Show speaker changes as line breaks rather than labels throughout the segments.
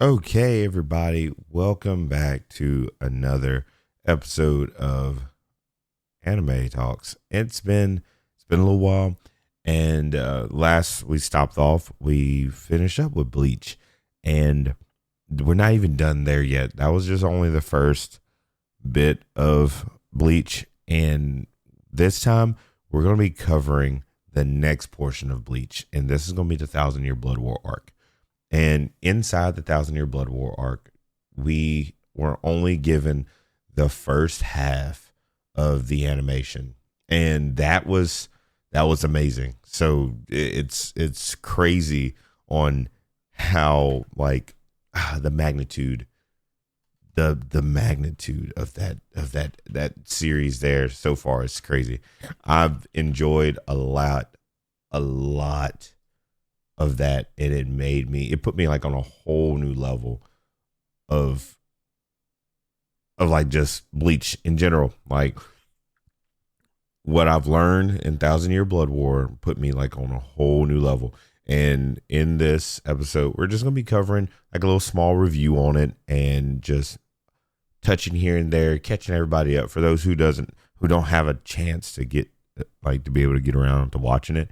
Okay, everybody, welcome back to another episode of Anime Talks. It's been a little while, and last we stopped off, we finished up with Bleach, and we're not even done there yet. That was just only the first bit of Bleach, and this time we're going to be covering the next portion of Bleach, and this is going to be the Thousand Year Blood War arc. And inside the Thousand Year Blood War arc, we were only given the first half of the animation, and that was amazing. So it's crazy on how the magnitude the magnitude of that series there so far is crazy. I've enjoyed a lot of that, and it put me like on a whole new level of like just Bleach in general. Like what I've learned in Thousand Year Blood War put me like on a whole new level. And in this episode, we're just gonna be covering like a little small review on it and just touching here and there, catching everybody up. For those who don't have a chance to get to be able to get around to watching it,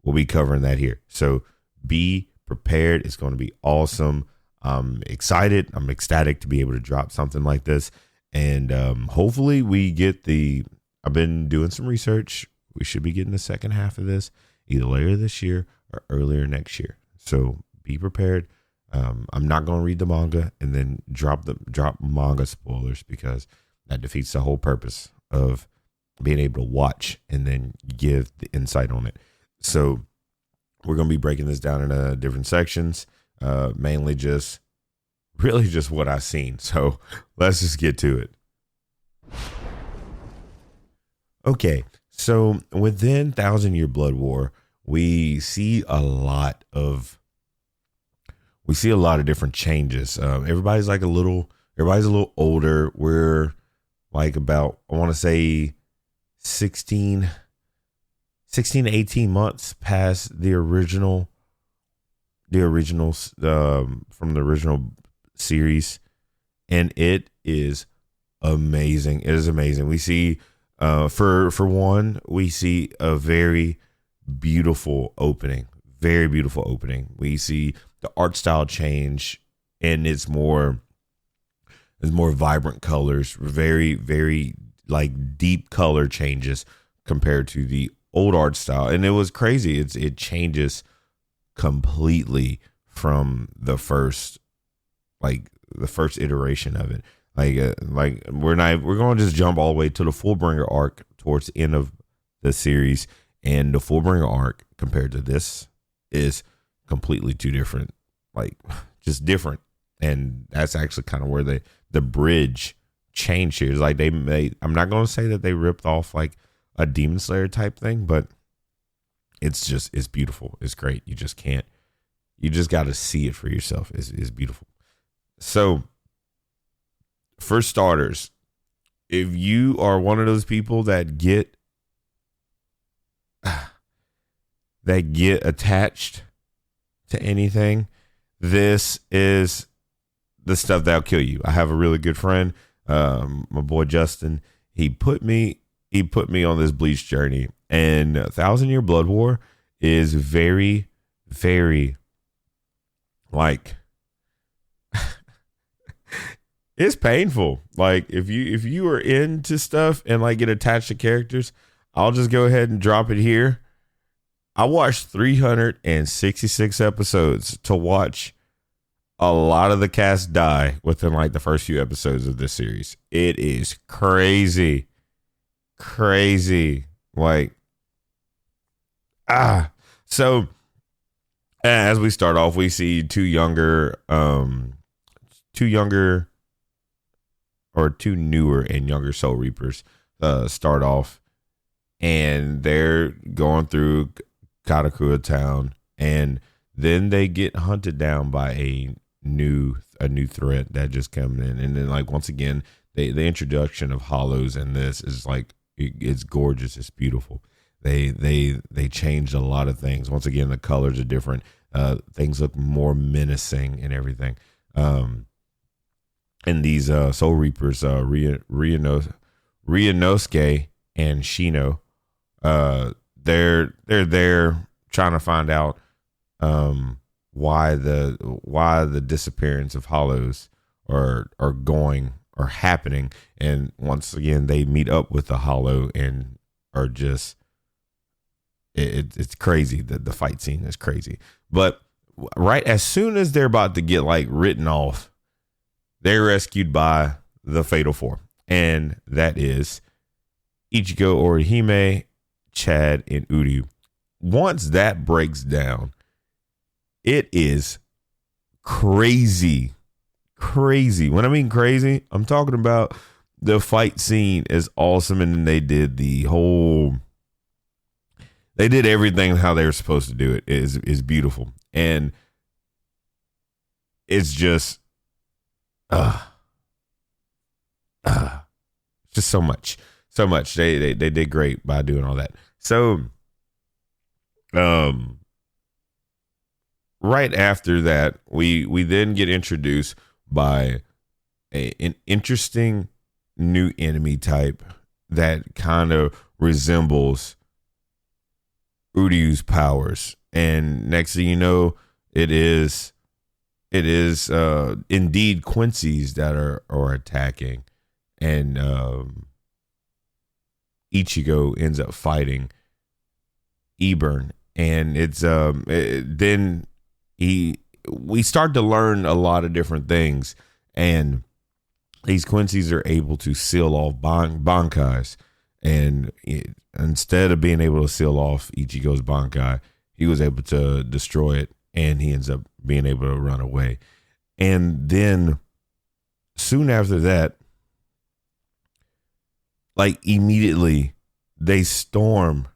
we'll be covering that here. So be prepared. It's going to be awesome. I'm excited. I'm ecstatic to be able to drop something like this. And hopefully I've been doing some research. We should be getting the second half of this either later this year or earlier next year. So be prepared. I'm not going to read the manga and then drop manga spoilers, because that defeats the whole purpose of being able to watch and then give the insight on it. So we're going to be breaking this down into different sections, mainly just what I've seen. So let's just get to it. Okay, so within Thousand Year Blood War, we see a lot of different changes. Everybody's a little older. We're like about, I want to say 16 to 18 months past the originals from the original series, and it is amazing. It is amazing. We see for one, we see a very beautiful opening. We see the art style change, and it's more vibrant colors, very, very like deep color changes compared to the old art style. And it was crazy. It changes completely from the first iteration of it. We're going to just jump all the way to the Fullbringer arc towards the end of the series, and the Fullbringer arc compared to this is completely two different, just different. And that's actually kind of where the bridge changed here. It's like I'm not going to say that they ripped off like a Demon Slayer type thing, but it's beautiful. It's great. You just got to see it for yourself. It's beautiful. So for starters, if you are one of those people that get attached to anything, this is the stuff that'll kill you. I have a really good friend, my boy Justin. He put me on this Bleach journey, and Thousand Year Blood War is very, very it's painful. Like if you are into stuff and get attached to characters, I'll just go ahead and drop it here. I watched 366 episodes to watch a lot of the cast die within the first few episodes of this series. It is crazy. So as we start off, we see two newer and younger Soul Reapers start off, and they're going through Katakura town, and then they get hunted down by a new threat that just come in. And then once again, the introduction of hollows in this is it's gorgeous. It's beautiful. They changed a lot of things. Once again, the colors are different. Things look more menacing and everything. Um, and these Soul Reapers, Ryunosuke and Shino, they're there trying to find out why the disappearance of hollows are happening. And once again, they meet up with the hollow and are just it's crazy. The fight scene is crazy. But right as soon as they're about to get like written off, they're rescued by the Fatal Four, and that is Ichigo, Orihime, Chad, and Uryu. Once that breaks down, it is crazy. Crazy. When I mean crazy, I'm talking about the fight scene is awesome, and then they did everything how they were supposed to do it. Is beautiful, and it's just just so much. They did great by doing all that. So right after that, we then get introduced by an interesting new enemy type that kind of resembles Uryu's powers. And next thing you know, it is indeed Quincy's that are attacking, and Ichigo ends up fighting Eburn, and it's then we start to learn a lot of different things, and these Quincy's are able to seal off Bankais, and instead of being able to seal off Ichigo's Bankai, he was able to destroy it, and he ends up being able to run away. And then soon after that, like immediately, they storm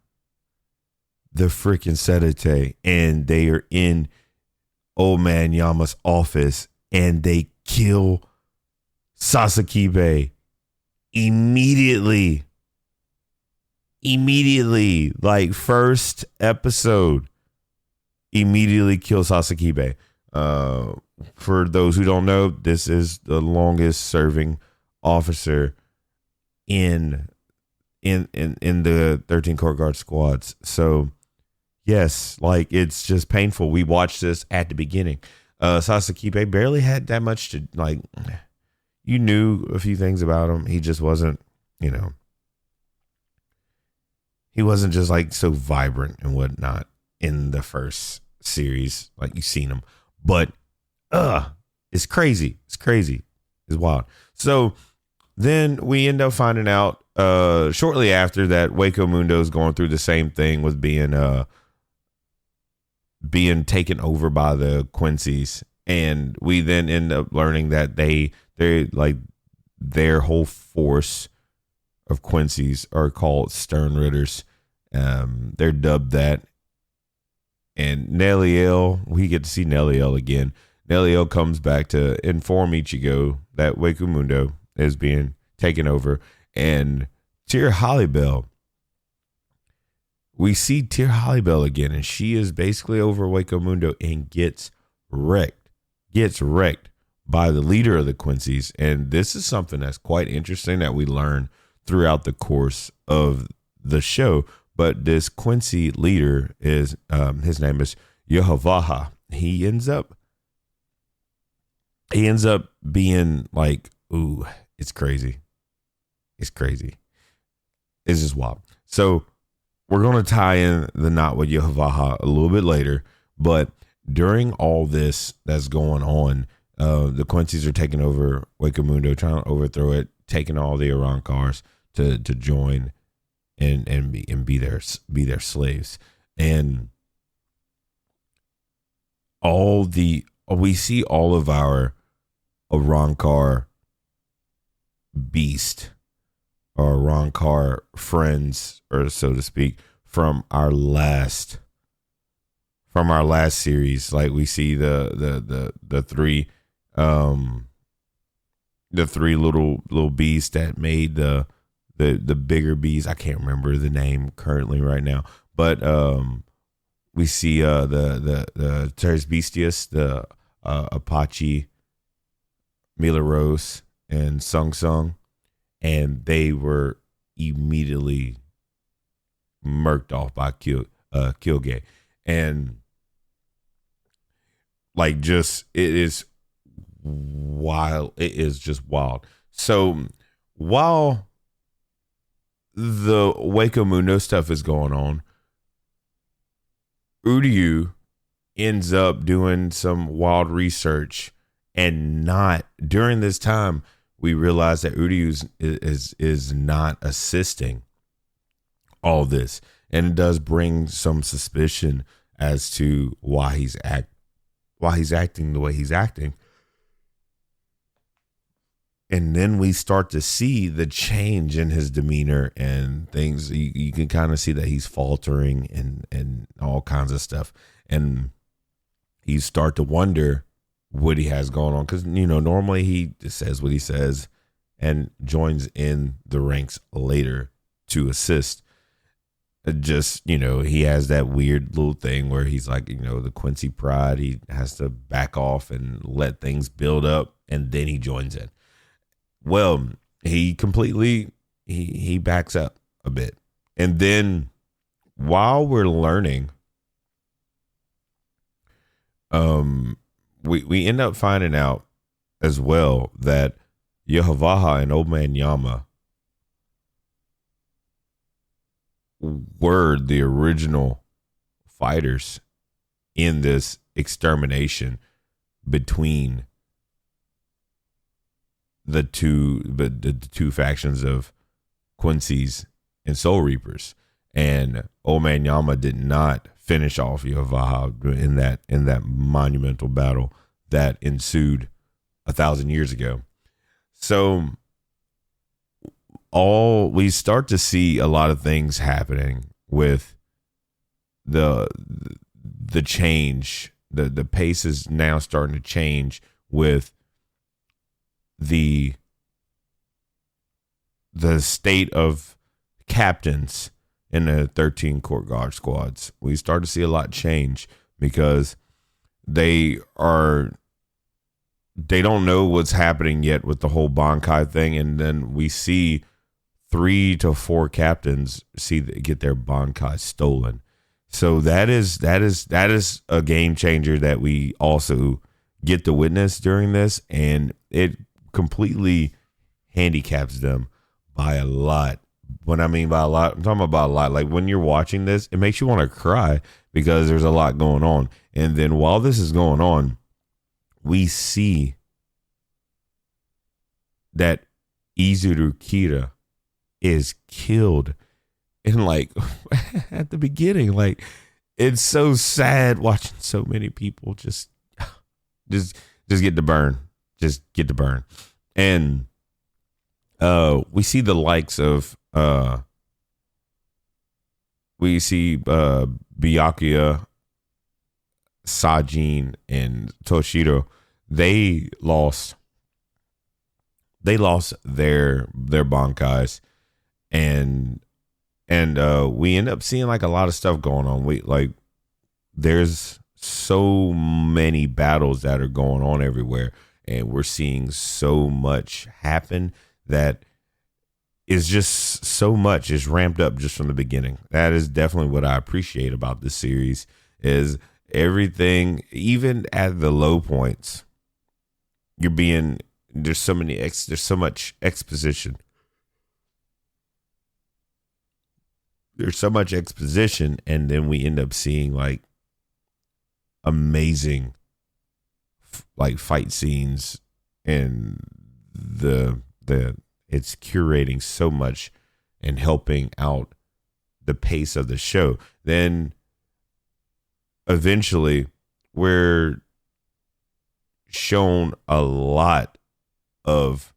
the freaking Sedate, and they are in Old Man Yama's office, and they kill Sasakibe immediately. Like first episode, immediately kill Sasakibe. For those who don't know, this is the longest serving officer in the 13 Court Guard squads. So yes, like it's just painful. We watched this at the beginning. Sasakibe barely had that much to like. You knew a few things about him. He just wasn't, he wasn't just like so vibrant and whatnot in the first series, like you've seen him. But it's crazy. It's wild. So then we end up finding out shortly after that Waco Mundo is going through the same thing with being taken over by the Quincy's, and we then end up learning that they're like their whole force of Quincy's are called Stern Ritters. They're dubbed that. And Nelliel, we get to see Nelliel again. Nelliel comes back to inform Ichigo that Waco Mundo is being taken over. And Tyr Hollybell, we see Tyr Hollybell again, and she is basically over Waco Mundo and gets wrecked by the leader of the Quincy's. And this is something that's quite interesting that we learn throughout the course of the show. But this Quincy leader is his name is Yehovaha. He ends up being like, ooh, it's crazy. It's just wild. So we're going to tie in the knot with Yehovaha a little bit later. But during all this that's going on, the Quincy's are taking over Waco Mundo, trying to overthrow it, taking all the Iran cars to join and be their slaves. And we see all of our Arrancar beast or Arrancar friends, or so to speak, from our last series. Like we see the three little beasts that made the bigger bees. I can't remember the name currently right now, but we see the Tres Bestias, the Apache Mila Rose and Sung Sung, and they were immediately murked off by Kilgay. And like, just, it is wild. It is just wild. So while the Waco Mundo stuff is going on, Uryu ends up doing some wild research, and not during this time we realize that Uryu is not assisting all this, and it does bring some suspicion as to why he's acting the way he's acting. And then we start to see the change in his demeanor and things. You can kind of see that he's faltering and all kinds of stuff. And you start to wonder what he has going on. Because, normally he just says what he says and joins in the ranks later to assist. Just, he has that weird little thing where he's like, the Quincy pride. He has to back off and let things build up, and then he joins in. Well, he completely, he backs up a bit. And then while we're learning, we end up finding out as well that Yehovaha and Old Man Yama were the original fighters in this extermination between the two factions of Quincy's and Soul Reapers. And Old Man Yama did not finish off Yehovaha in that monumental battle that ensued 1,000 years ago. So we start to see a lot of things happening with the change. The pace is now starting to change with the state of captains in the 13 court guard squads. We start to see a lot change because they don't know what's happening yet with the whole Bankai thing. And then we see 3 to 4 captains get their Bankai stolen. So that is a game changer that we also get to witness during this, and it completely handicaps them by a lot. When I mean by a lot, I'm talking about a lot. Like, when you're watching this, it makes you want to cry because there's a lot going on. And then while this is going on, we see that Izuru Kira is killed. And like at the beginning, like, it's so sad watching so many people just get to burn. Just get to burn. And we see the likes of Byakuya, Sajin, and Toshiro. They lost their Bankais, and we end up seeing like a lot of stuff going on. There's so many battles that are going on everywhere, and we're seeing so much happen that is just so much is ramped up just from the beginning. That is definitely what I appreciate about this series, is everything, even at the low points, there's so much exposition. There's so much exposition, and then we end up seeing like amazing fight scenes, and it's curating so much and helping out the pace of the show. Then eventually we're shown a lot of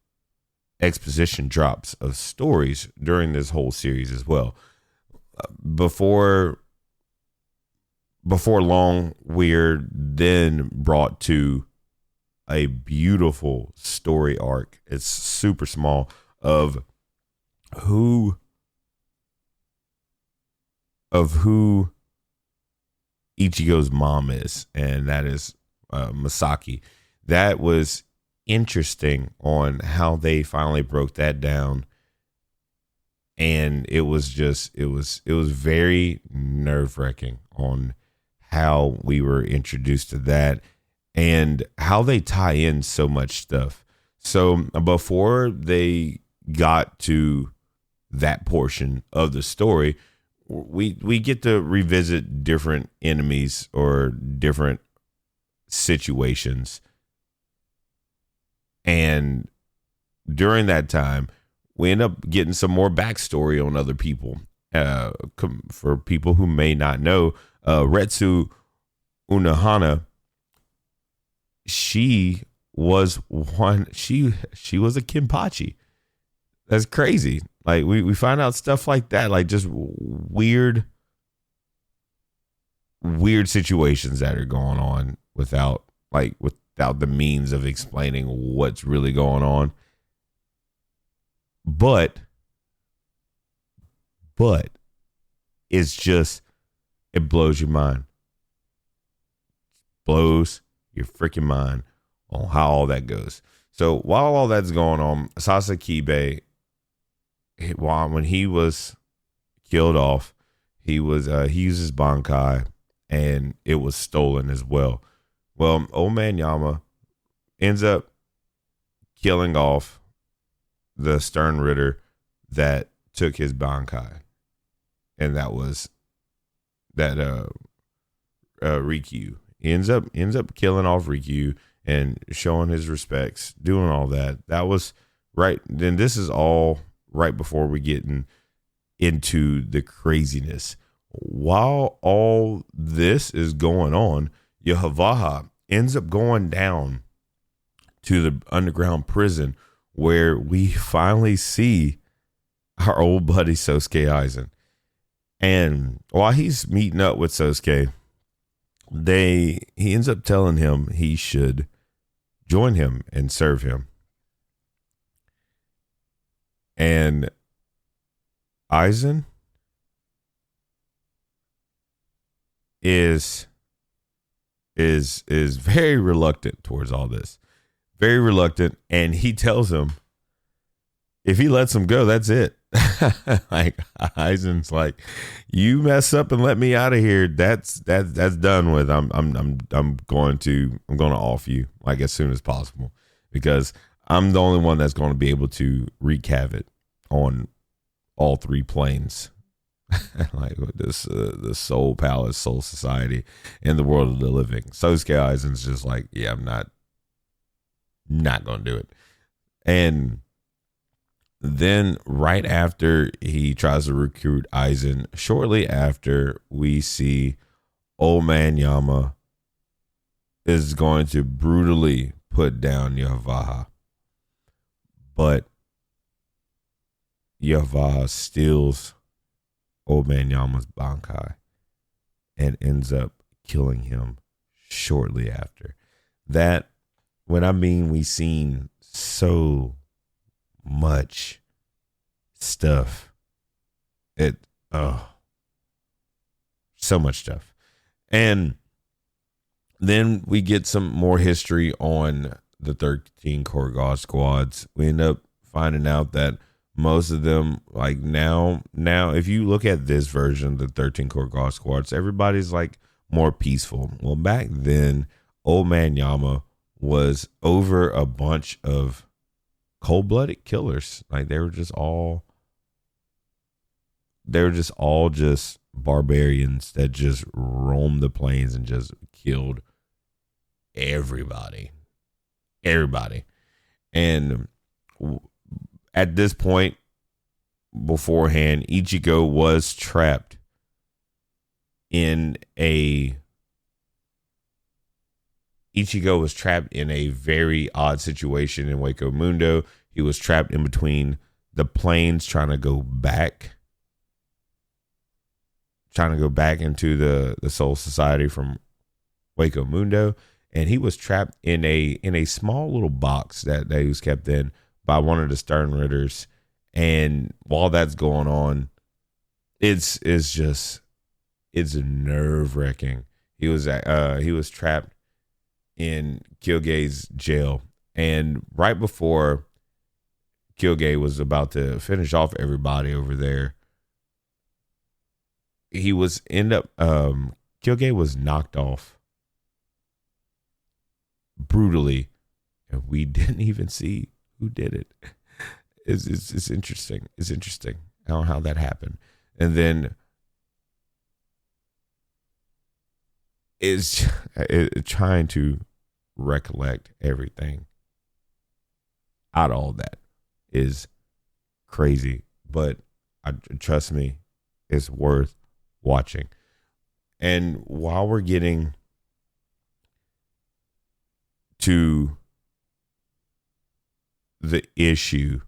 exposition drops of stories during this whole series as well. Before long, we're then brought to a beautiful story arc. It's super small, of who Ichigo's mom is, and that is Masaki. That was interesting on how they finally broke that down. And it was very nerve-wracking on how we were introduced to that and how they tie in so much stuff. So before they got to that portion of the story, we get to revisit different enemies or different situations. And during that time, we end up getting some more backstory on other people. For people who may not know, Retsu Unohana, she was she was a Kenpachi. That's crazy. Like we find out stuff like that, like just weird situations that are going on without the means of explaining what's really going on. But it's just, it blows your mind. Blows your freaking mind on how all that goes. So while all that's going on, Sasakibe, when he was killed off, he used his Bankai and it was stolen as well. Well, old man Yama ends up killing off the Stern Ritter that took his Bankai, and that was that Rikyu. He ends up killing off Rikyu and showing his respects, doing all that. That was right. Then this is all right before we get into the craziness. While all this is going on, Yahavaha ends up going down to the underground prison where we finally see our old buddy Sosuke Aizen. And while he's meeting up with Sosuke, he ends up telling him he should join him and serve him. And Aizen is very reluctant towards all this. Very reluctant, and he tells him if he lets him go, that's it. Like Aizen's like, you mess up and let me out of here, that's done with. I'm going to off you like as soon as possible, because I'm the only one that's going to be able to wreak havoc on all three planes. Like this, the Soul Palace, Soul Society, and the world of the living. Sosuke Aizen's just like, yeah, I'm not gonna do it. And then right after he tries to recruit Aizen, shortly after, we see old man Yama is going to brutally put down Yahavaha. But Yahavaha steals old man Yama's Bankai and ends up killing him shortly after. That, when I mean we seen so much stuff, so much stuff. And then we get some more history on the 13 core God squads. We end up finding out that most of them, like now, if you look at this version of the 13 core God squads, everybody's like more peaceful. Well, back then, old man Yama was over a bunch of cold-blooded killers. Like they were just all just barbarians that just roamed the plains and just killed everybody. And at this point, beforehand, Ichigo was trapped in a very odd situation in Hueco Mundo. He was trapped in between the planes, trying to go back into the Soul Society from Hueco Mundo, and he was trapped in a small little box that he was kept in by one of the Stern Ritters. And while that's going on, it's nerve-wracking. He was trapped in Kyoge's jail, And right before Kyogre was about to finish off everybody over there, he was end up Kyogre was knocked off brutally, and we didn't even see who did it. It's interesting. It's interesting how that happened. And then is trying to recollect everything out of all that is crazy, but trust me, it's worth watching. And while we're getting to the issue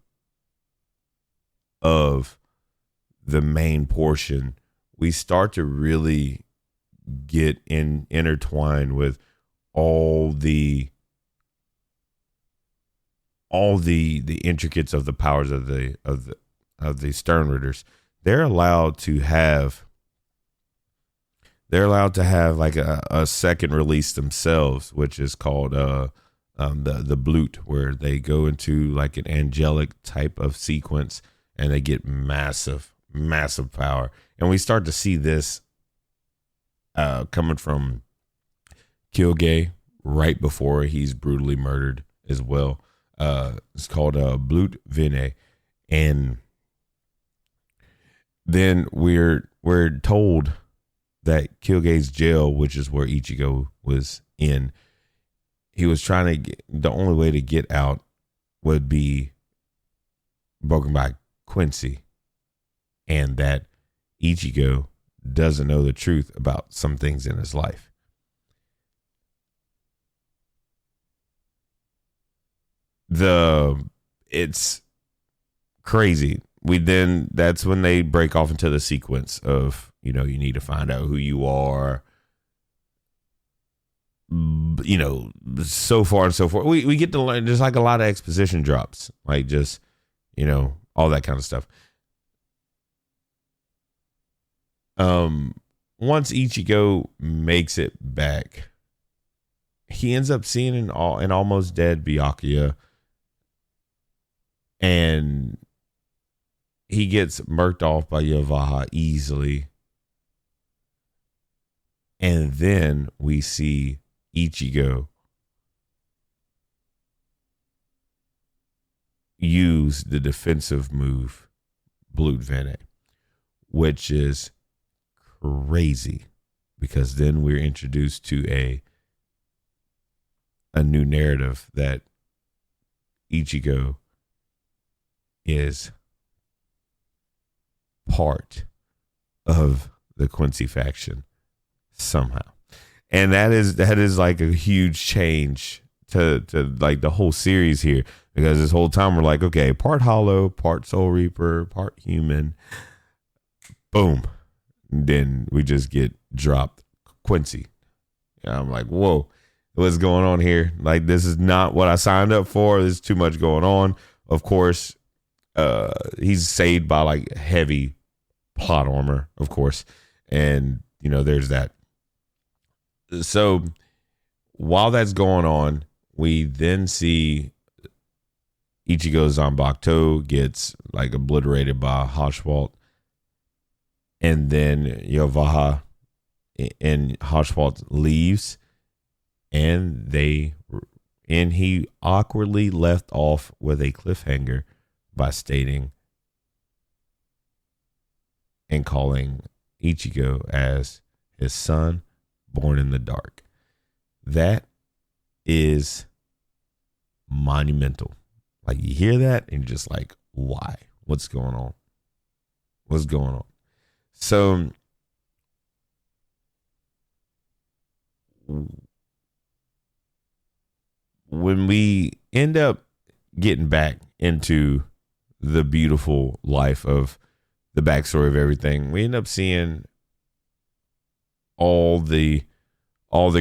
of the main portion, we start to really get intertwined with all the intricacies of the powers of the Stern Ritters. They're allowed to have like a second release themselves, which is called the Bleach, where they go into like an angelic type of sequence and they get massive power. And we start to see this coming from Kyogre right before he's brutally murdered as well. It's called Bleach Vene, and then we're told that Kyogre's jail, which is where Ichigo was in, he was trying to get, the only way to get out would be broken by Quincy, and that Ichigo doesn't know the truth about some things in his life. It's crazy. That's when they break off into the sequence of, you need to find out who you are, so far and so forth. We get to learn. There's like a lot of exposition drops, like just, all that kind of stuff. Once Ichigo makes it back, he ends up seeing an almost dead Byakuya, and he gets murked off by Yavaha easily. And then we see Ichigo use the defensive move, Bleach Vene, which is crazy, because then we're introduced to a new narrative that Ichigo is part of the Quincy faction somehow. And that is like a huge change to like the whole series here, because this whole time we're like, okay, part Hollow, part Soul Reaper, part human. Boom. And then we just get dropped Quincy. And I'm like, whoa, what's going on here? Like, this is not what I signed up for. There's too much going on. Of course, he's saved by like heavy plot armor, of course. And, there's that. So while that's going on, we then see Ichigo Zanbakuto gets like obliterated by Haschwalth. And then Yavaha and Haschwalth leaves, and he awkwardly left off with a cliffhanger by stating and calling Ichigo as his son born in the dark. That is monumental. Like, you hear that and you're just like, why? What's going on? What's going on? So when we end up getting back into the beautiful life of the backstory of everything, we end up seeing all the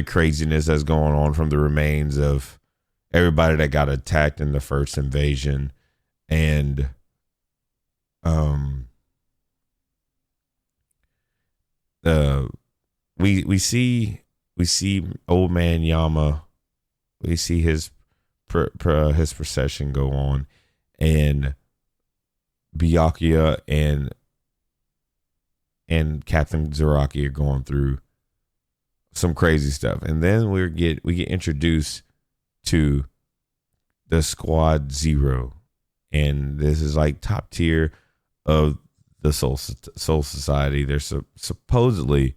craziness that's going on from the remains of everybody that got attacked in the first invasion. And we see old man Yama. We see his his procession go on, and Byakuya and Captain Zaraki are going through some crazy stuff, and then we get introduced to the Squad Zero, and this is like top tier of the Soul Society. They're supposedly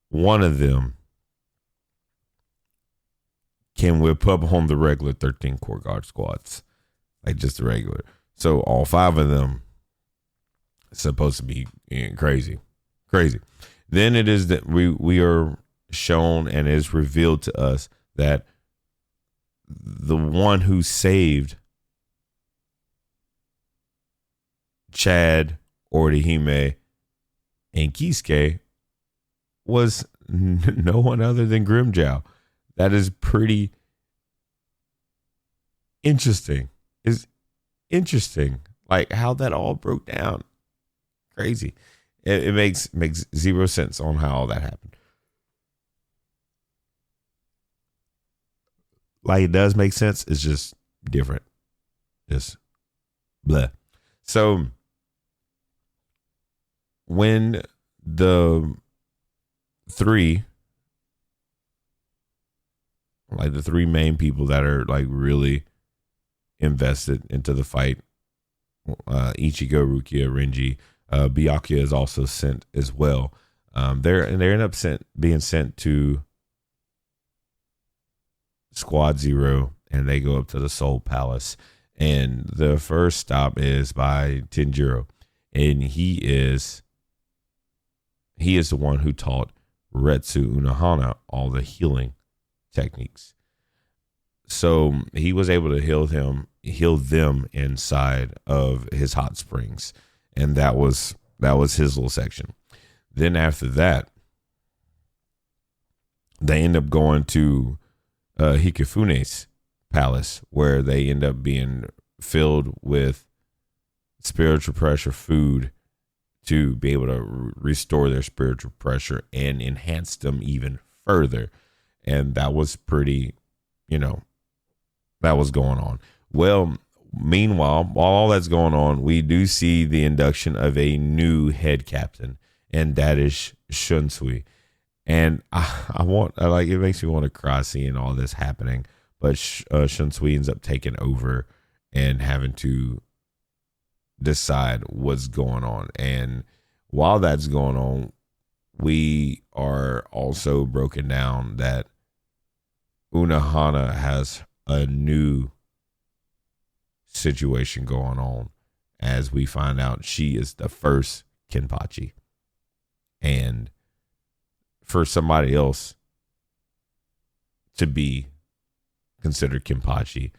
one of them can whip up on the regular 13 core guard squads, like just the regular. So all 5 of them supposed to be crazy. Then it is that we are shown and is revealed to us that the one who saved Chad, Orihime, and Kisuke was no one other than Grimmjow. That is pretty interesting. It's interesting, like how that all broke down. Crazy. It makes zero sense on how all that happened. Like, it does make sense. It's just different. Just blah. So when the three main people that are like really invested into the fight, Ichigo, Rukia, Renji, Byakuya is also sent as well. They end up being sent to Squad Zero, and they go up to the Soul Palace. And the first stop is by Tenjiro, and he is the one who taught Retsu Unohana all the healing techniques. So he was able to heal them inside of his hot springs, and that was his little section. Then after that, they end up going to Hikafune's palace, where they end up being filled with spiritual pressure food to be able to restore their spiritual pressure and enhance them even further. And that was pretty, that was going on. Well, meanwhile, while all that's going on, we do see the induction of a new head captain, and that is Shunsui. And it makes me want to cry seeing all this happening. But Shunsui ends up taking over and having to decide what's going on. And while that's going on, we are also broken down that Unohana has a new situation going on, as we find out she is the first Kenpachi. And for somebody else to be considered Kenpachi,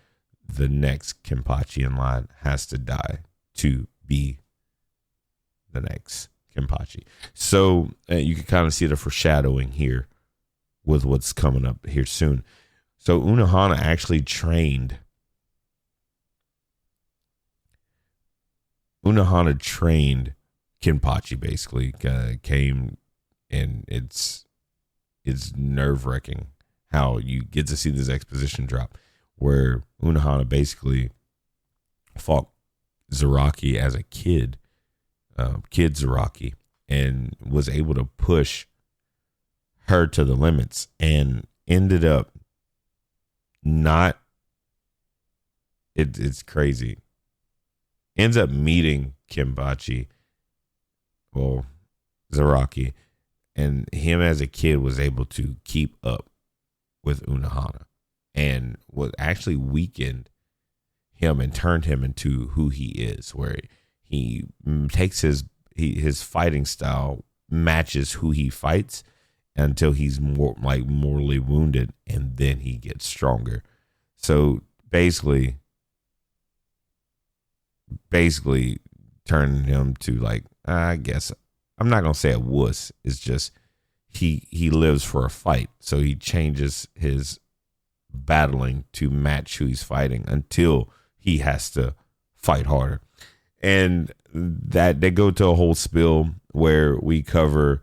the next Kenpachi in line has to die to be the next Kenpachi. So you can kind of see the foreshadowing here with what's coming up here soon. So Unohana actually trained Kenpachi, basically. Came, and it's nerve-wracking how you get to see this exposition drop where Unohana basically fought Zaraki as a kid Zaraki, and was able to push her to the limits, and ended up it's crazy. Ends up meeting Zaraki, and him as a kid was able to keep up with Unohana, and was actually weakened him and turned him into who he is, where he takes his fighting style matches who he fights until he's mortally wounded, and then he gets stronger. So basically turning him to, like, I guess I'm not gonna say a wuss. It's just he lives for a fight, so he changes his battling to match who he's fighting until he has to fight harder. And that they go to a whole spill where we cover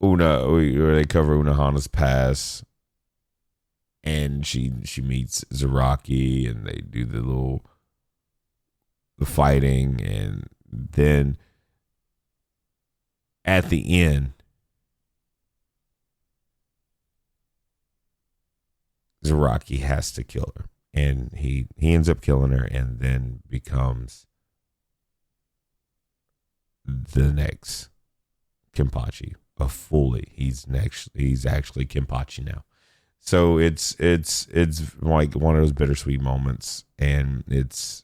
Unohana's past, and she meets Zaraki, and they do the fighting, and then at the end, Zaraki has to kill her, and he ends up killing her, and then becomes the next Kenpachi. He's actually Kenpachi now. So it's like one of those bittersweet moments, and it's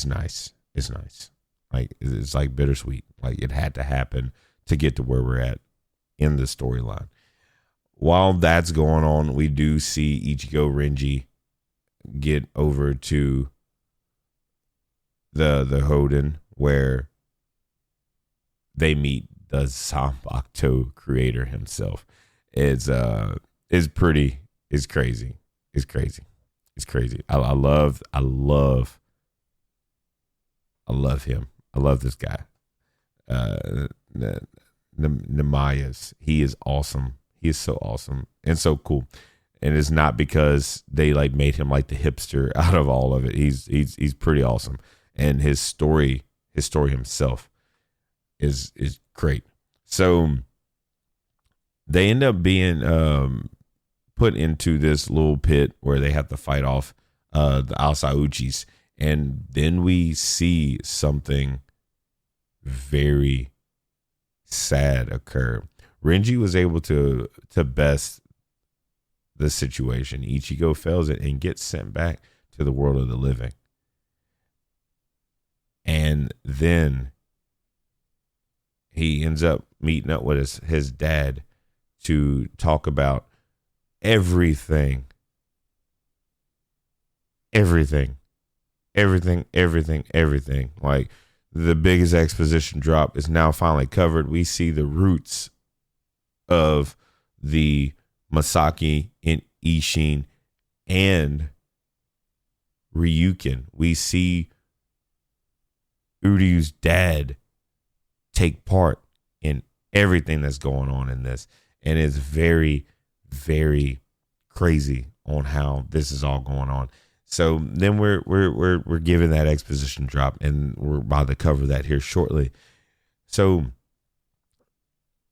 nice. It's nice. Like it's like bittersweet. Like it had to happen to get to where we're at in the storyline. While that's going on, we do see Ichigo Renji get over to the Hoden, where they meet the Zanbakuto creator himself. It's crazy. It's crazy. I love him. I love this guy. Nemayas. He is awesome. He is so awesome and so cool. And it's not because they like made him like the hipster out of all of it. He's pretty awesome. And his story himself is great. So they end up being put into this little pit where they have to fight off the Asauchis. And then we see something very sad occur. Renji was able to best the situation. Ichigo fails it and gets sent back to the world of the living. And then he ends up meeting up with his dad to talk about everything. Like the biggest exposition drop is now finally covered. We see the roots of the Masaki and Ishin and Ryukin. We see Uryu's dad take part in everything that's going on in this, and it's very, very crazy on how this is all going on. So then we're given that exposition drop, and we're about to cover that here shortly. So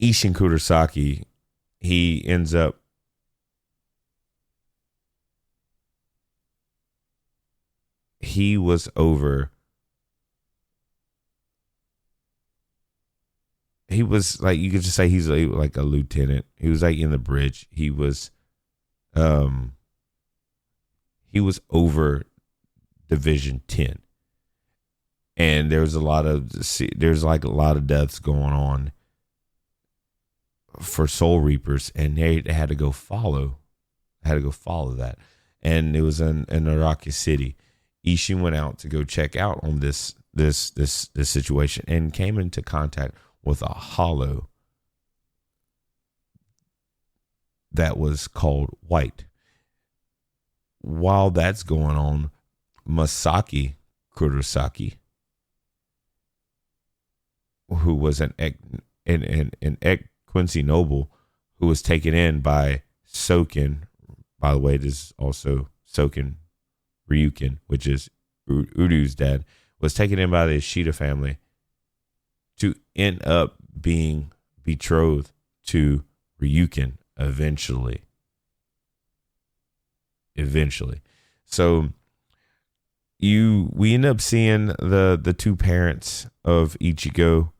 Ishin Kurosaki, he ends up he was like, you could just say he's like a lieutenant. He was like in the bridge. He was over Division 10. And there's like a lot of deaths going on for Soul Reapers, and they had to go follow that. And it was in Araki City. Ishin went out to go check out on this situation, and came into contact with a hollow that was called White. While that's going on, Masaki Kurosaki, who was an Quincy Noble, who was taken in by Soken. By the way, this is also Soken Ryukin, which is Uryu's dad, was taken in by the Ishida family to end up being betrothed to Ryukin eventually. So we end up seeing the two parents of Ichigo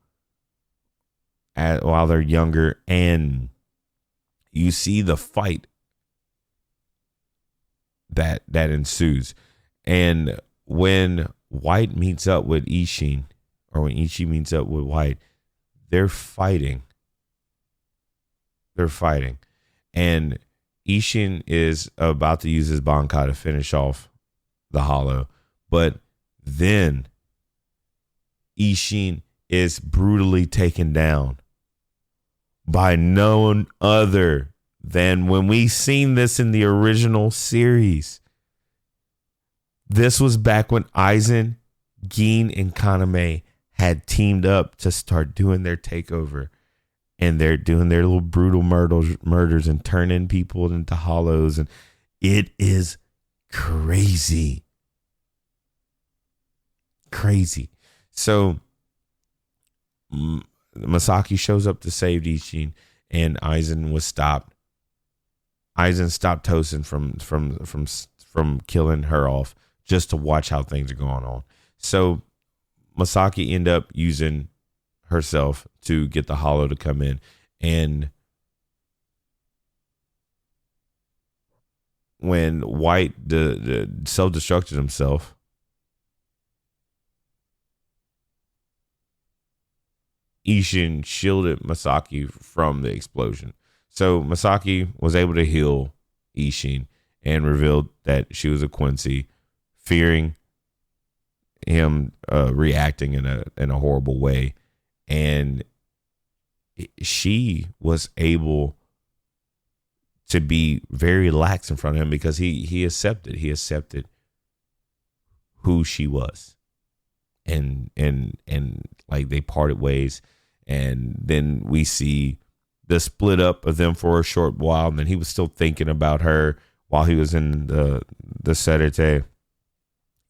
while they're younger, and you see the fight that ensues. And when White meets up with Ishin, or when Ishin meets up with White, they're fighting. And Ishin is about to use his Bankai to finish off the hollow, but then Ishin is brutally taken down by none other than, when we seen this in the original series, this was back when Aizen, Gin, and Kaname had teamed up to start doing their takeover. And they're doing their little brutal murders and turning people into hollows. And It is crazy. Crazy. So Masaki shows up to save Ishin, and Aizen was stopped. Aizen stopped Tosin from killing her off just to watch how things are going on. So Masaki ended up using herself to get the hollow to come in, and when White self-destructed himself, Ishin shielded Masaki from the explosion. So Masaki was able to heal Ishin and revealed that she was a Quincy, fearing him reacting in a horrible way, and she was able to be very lax in front of him because he accepted who she was, and like they parted ways, and then we see the split up of them for a short while, and then he was still thinking about her while he was in the Sedete,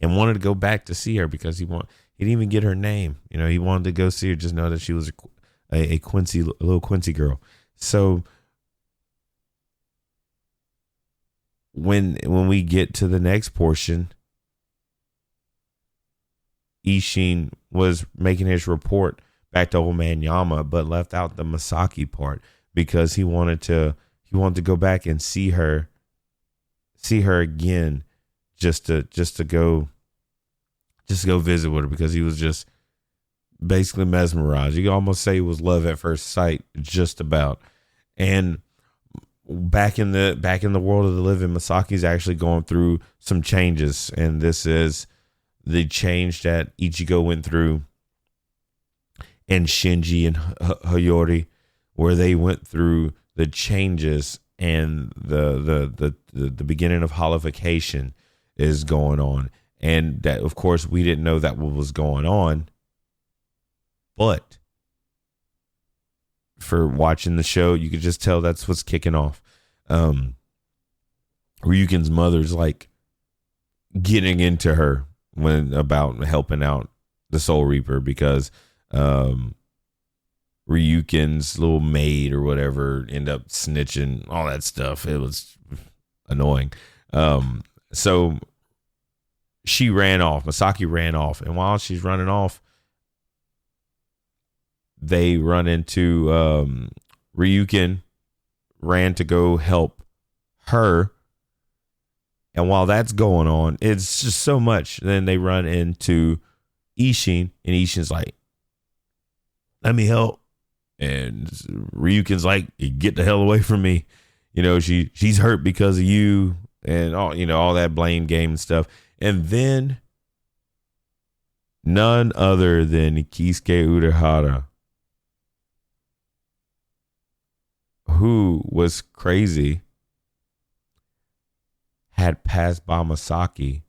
and wanted to go back to see her because he didn't even get her name. He wanted to go see her, just know that she was a little Quincy girl. So when we get to the next portion, Ishin was making his report back to old man Yama, but left out the Masaki part because he wanted to go back and see her again, just to go visit with her, because he was just basically mesmerized. You can almost say it was love at first sight, just about. And back in the world of the living, Masaki's actually going through some changes, and this is the change that Ichigo went through, and Shinji and Hayori, where they went through the changes, and the beginning of holification is going on. And that, of course, we didn't know that what was going on, but for watching the show, you could just tell that's what's kicking off. Ryuken's mother's like getting into her about helping out the Soul Reaper, because Ryuken's little maid or whatever end up snitching, all that stuff. It was annoying. So she ran off. Masaki ran off, and while she's running off, they run into Ryuken ran to go help her. And while that's going on, it's just so much. Then they run into Ishin, and Ishin's like, let me help. And Ryuken's like, get the hell away from me. She's hurt because of you, and all that blame game and stuff. And then none other than Kisuke Urahara, who was crazy, had passed by Masaki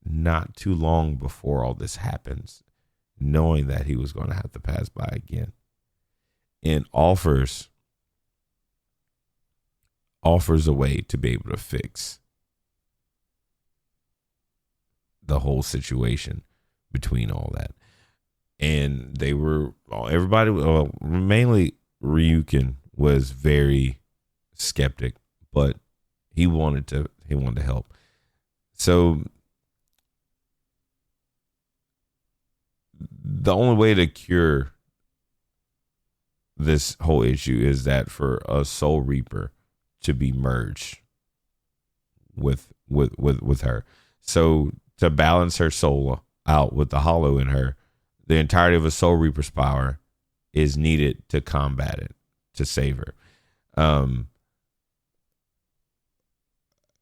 not too long before all this happens, knowing that he was going to have to pass by again, and offers a way to be able to fix the whole situation between all that. And everybody, mainly Ryuken, was very skeptic, but he wanted to help. So the only way to cure this whole issue is that for a Soul Reaper to be merged with her. So to balance her soul out with the hollow in her, the entirety of a Soul Reaper's power is needed to combat it, to save her.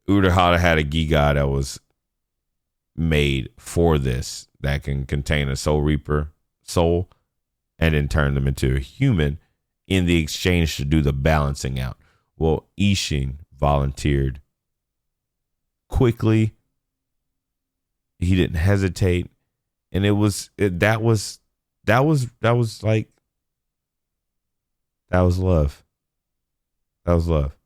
Urahara had a Giga that was made for this, that can contain a Soul Reaper soul and then turn them into a human in the exchange to do the balancing out. Well, Ishin volunteered quickly. He didn't hesitate, and that was love. That was love. And that was love.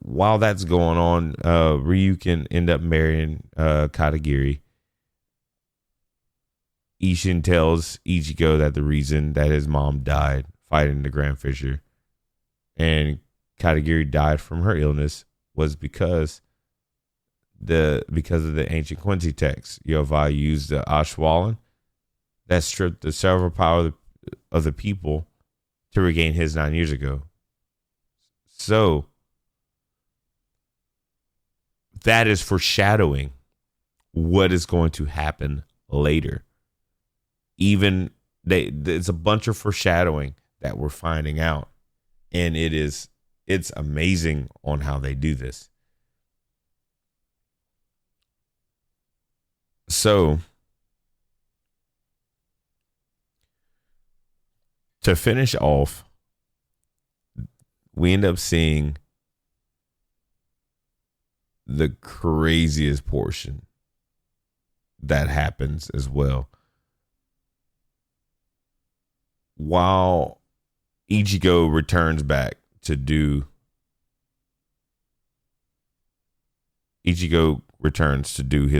while that's going on, Ryu can end up marrying Katagiri. Ishin tells Ichigo that the reason that his mom died fighting the Grand Fisher and Katagiri died from her illness was because of the ancient Quincy text. Yovai used the Ashwallen that stripped the cerebral power of the people to regain his 9 years ago. So that is foreshadowing what is going to happen later. Even it's a bunch of foreshadowing that we're finding out, and it's amazing on how they do this. So to finish off, we end up seeing the craziest portion that happens as well. While Ichigo returns back to do his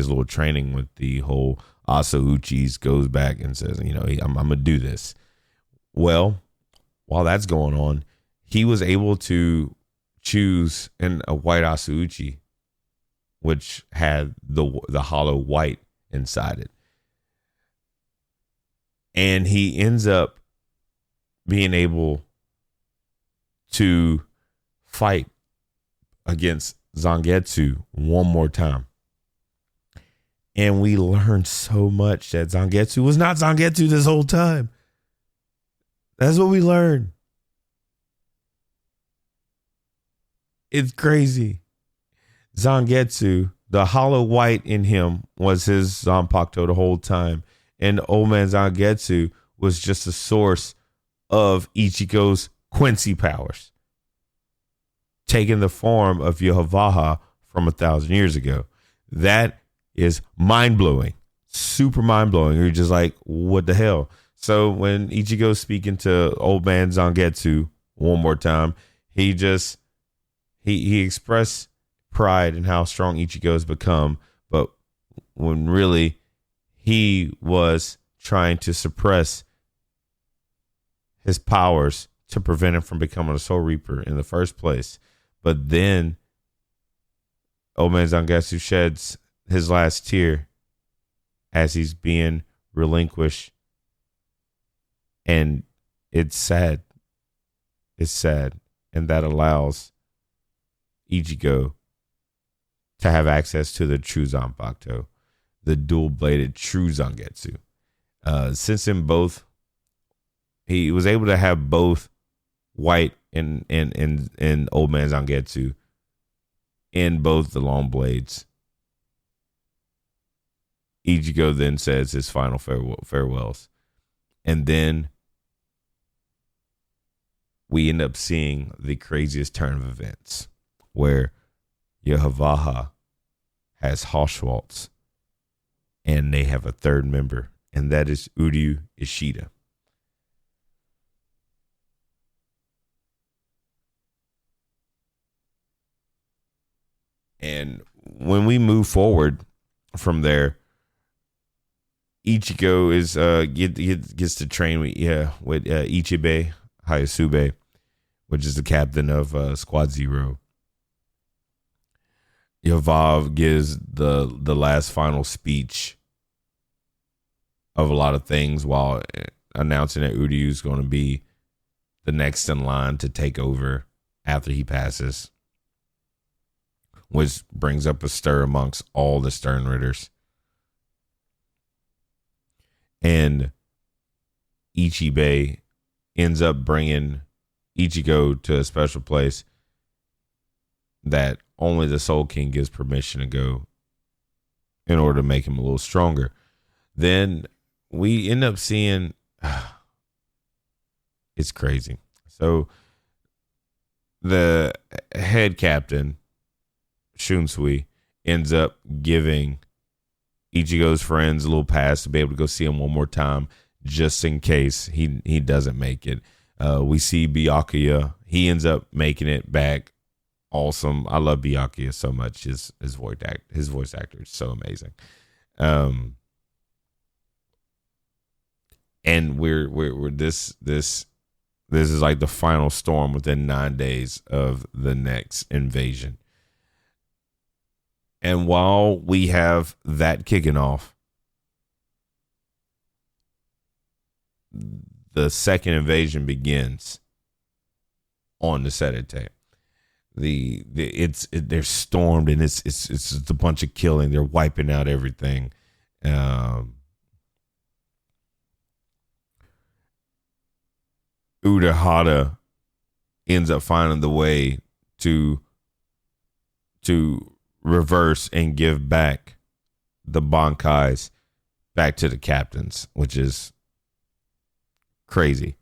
little training with the whole Asauchis, goes back and says, I'm going to do this. Well, while that's going on, he was able to choose a white Asauchi, which had the hollow white inside it. And he ends up being able to fight against Zangetsu one more time. And we learned so much that Zangetsu was not Zangetsu this whole time. That's what we learned. It's crazy. Zangetsu, the hollow white in him, was his Zanpakuto the whole time. And old man Zangetsu was just a source of Ichigo's Quincy powers, taking the form of Yhvach from 1,000 years ago. That is mind-blowing. Super mind-blowing. You're just like, what the hell? So when Ichigo's speaking to old man Zangetsu one more time, he expressed pride in how strong Ichigo has become, but when really he was trying to suppress his powers to prevent him from becoming a Soul Reaper in the first place. But then old man Zangetsu sheds his last tear as he's being relinquished. And it's sad. It's sad. And that allows Ichigo to have access to the true Zanpakuto, the dual-bladed true Zangetsu. Since in both, he was able to have both white and old man Zangetsu in both the long blades. Ichigo then says his final farewells. And then we end up seeing the craziest turn of events where Yhvach has Hoshwaltz and they have a third member, and that is Uryu Ishida. And when we move forward from there, Ichigo is gets to train with Ichibei Hayasube, which is the captain of Squad Zero. Yhvach gives the last final speech of a lot of things while announcing that Uryu is going to be the next in line to take over after he passes, which brings up a stir amongst all the Stern Ritters. And Ichibei ends up bringing Ichigo to a special place that only the Soul King gives permission to go in order to make him a little stronger. Then we end up seeing, it's crazy. So the head captain, Shunsui, ends up giving Ichigo's friends a little pass to be able to go see him one more time, just in case he doesn't make it. We see Byakuya. He ends up making it back awesome. I love Byakuya so much. His voice actor is so amazing. Um, and we're this is like the final storm within 9 days of the next invasion. And while we have that kicking off, the second invasion begins on the Sedate. They're stormed, and it's just a bunch of killing. They're wiping out everything. Urahara ends up finding the way to reverse and give back the Bankais back to the captains, which is crazy.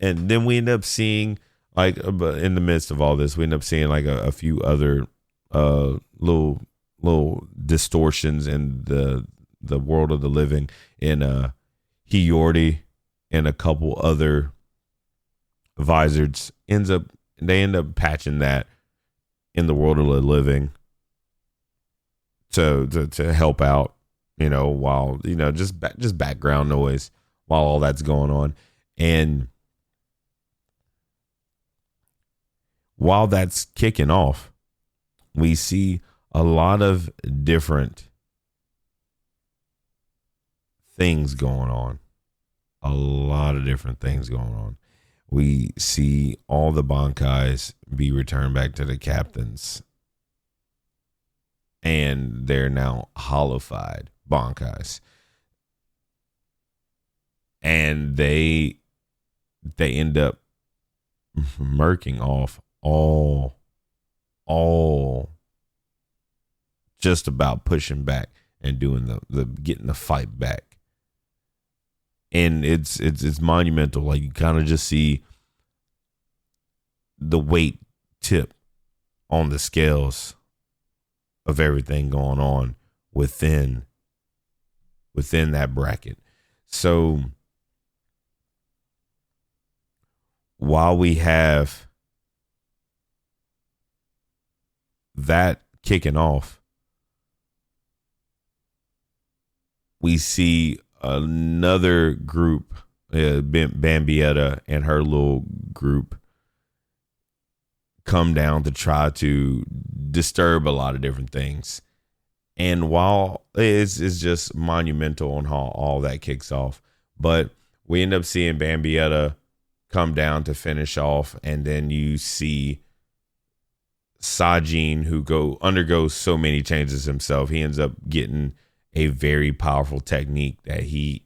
And then we end up seeing, like, in the midst of all this, we end up seeing like a few other little distortions in the world of the living, in Hiyordi and a couple other visors. They end up patching that in the world of the living to help out, while just background noise while all that's going on. And while that's kicking off, we see a lot of different things going on. A lot of different things going on. We see all the Bankais be returned back to the captains. And they're now hollowified Bankais. And they end up murking off all just about pushing back and doing the getting the fight back. And it's monumental. Like, you kind of just see the weight tip on the scales of everything going on within that bracket. So while we have that kicking off, we see another group, Bambietta and her little group, come down to try to disturb a lot of different things. And while it's just monumental on how all that kicks off, but we end up seeing Bambietta come down to finish off, and then you see Sajin, who undergoes so many changes himself. He ends up getting a very powerful technique that he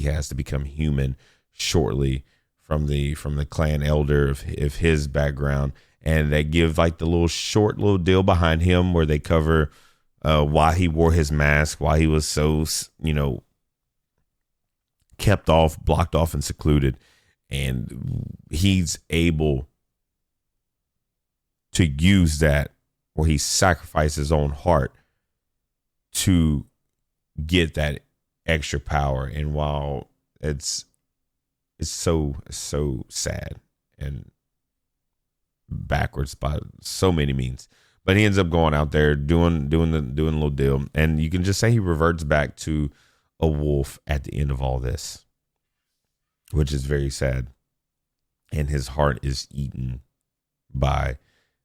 has to become human shortly from the clan elder of his background. And they give like the short little deal behind him where they cover why he wore his mask, why he was so kept off, blocked off, and secluded. And he's able to use that, where he sacrificed his own heart to get that extra power. And while it's so sad and backwards by so many means, but he ends up going out there doing a little deal, and you can just say he reverts back to a wolf at the end of all this, which is very sad. And his heart is eaten by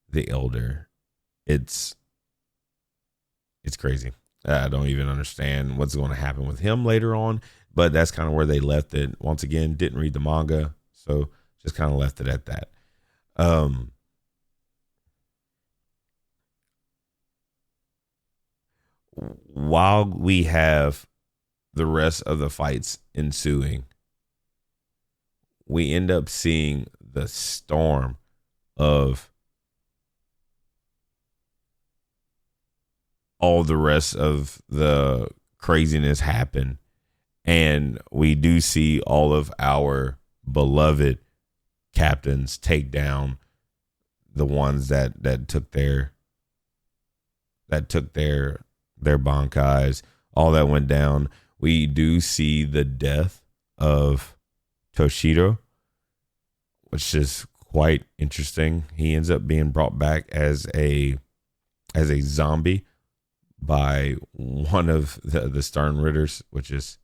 the elder. It's crazy. I don't even understand what's going to happen with him later on, but that's kind of where they left it. Once again, didn't read the manga, so just kind of left it at that. While we have the rest of the fights ensuing, we end up seeing the storm of all the rest of the craziness happen. And we do see all of our beloved captains take down the ones that took their Bankais. All that went down. We do see the death of Toshido, which is quite interesting. He ends up being brought back as a zombie by one of the Stern Ritters, which is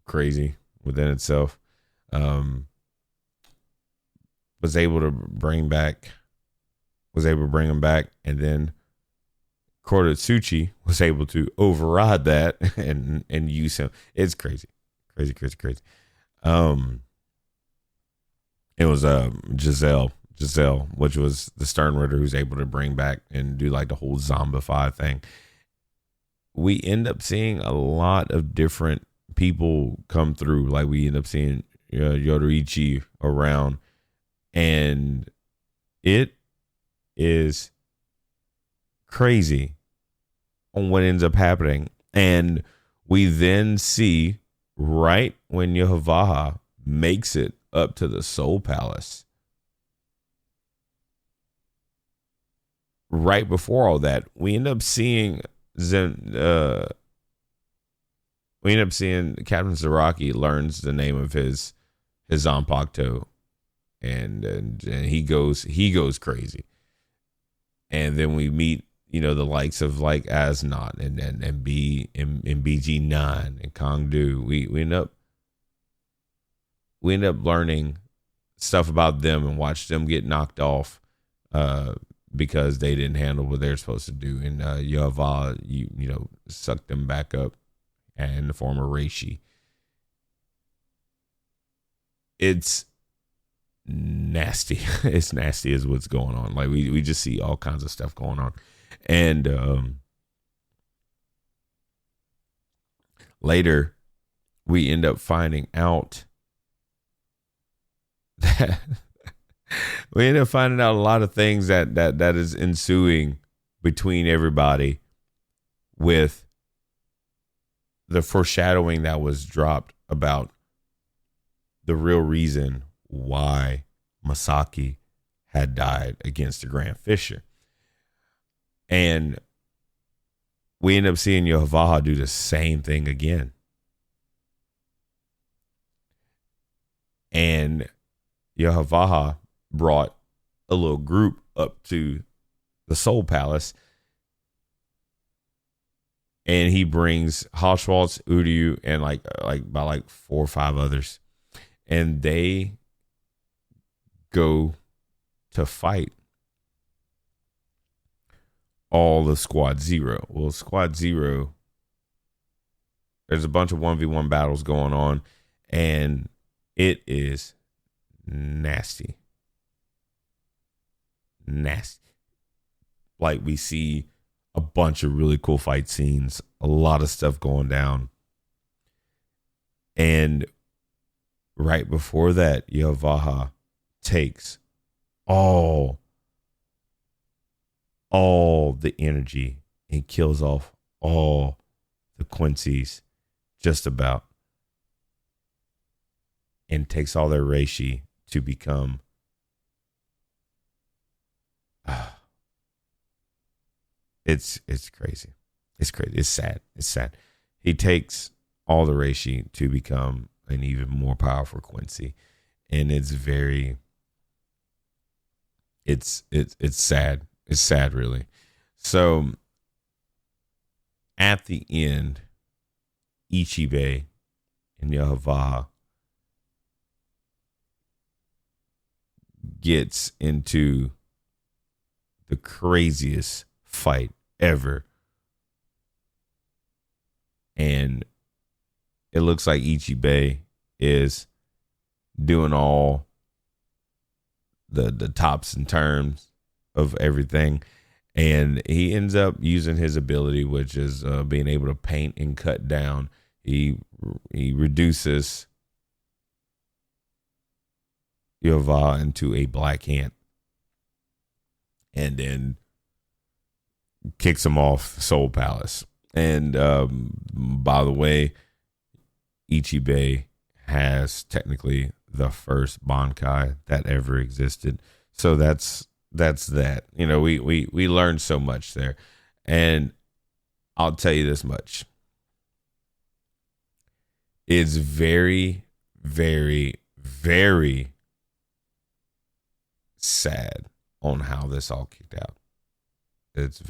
crazy within itself. Um, was able to bring him back, and then Korotsuchi was able to override that and use him. It's crazy. It was Giselle, which was the Stern Ritter, who's able to bring back and do like the whole zombify thing. We end up seeing a lot of different people come through. Like we end up seeing Yoruichi around, and it is crazy on what ends up happening. And we then see right when Yohavaha makes it up to the Soul Palace, right before all that, we end up seeing Captain Zaraki learns the name of his Zanpakuto, and he goes crazy. And then we meet, the likes of like Asnot and BG9 and Kongdu. We end up learning stuff about them and watch them get knocked off because they didn't handle what they're supposed to do. And Yohava, sucked them back up in the form of Reishi. It's nasty. It's nasty is what's going on. Like we just see all kinds of stuff going on. And later we end up finding out that a lot of things that is ensuing between everybody, with the foreshadowing that was dropped about the real reason why Masaki had died against the Grand Fisher. And we end up seeing Yohavaha do the same thing again. And Yohavaha brought a little group up to the Soul Palace, and he brings Haschwaltz, Uryu, and like 4 or 5 others, and they go to fight all of Squad Zero. Well, Squad Zero, there's a bunch of 1v1 battles going on, and it is nasty. Like, we see a bunch of really cool fight scenes, a lot of stuff going down. And right before that, Yohavaha takes all the energy and kills off all the Quincy's, just about, and takes all their reishi to become it's crazy. It's crazy. It's sad. He takes all the reishi to become an even more powerful Quincy, and it's sad. It's sad, really. So at the end, Ichibe and Yohavaha gets into the craziest fight ever, and it looks like Ichibe is doing all the tops and terms of everything, and he ends up using his ability, which is being able to paint and cut down. He reduces Yohavaha into a black ant, and then kicks him off Soul Palace. And by the way, Ichibe has technically the first Bankai that ever existed. So that's that. We learned so much there. And I'll tell you this much. It's very, very, very sad on how this all kicked out. It's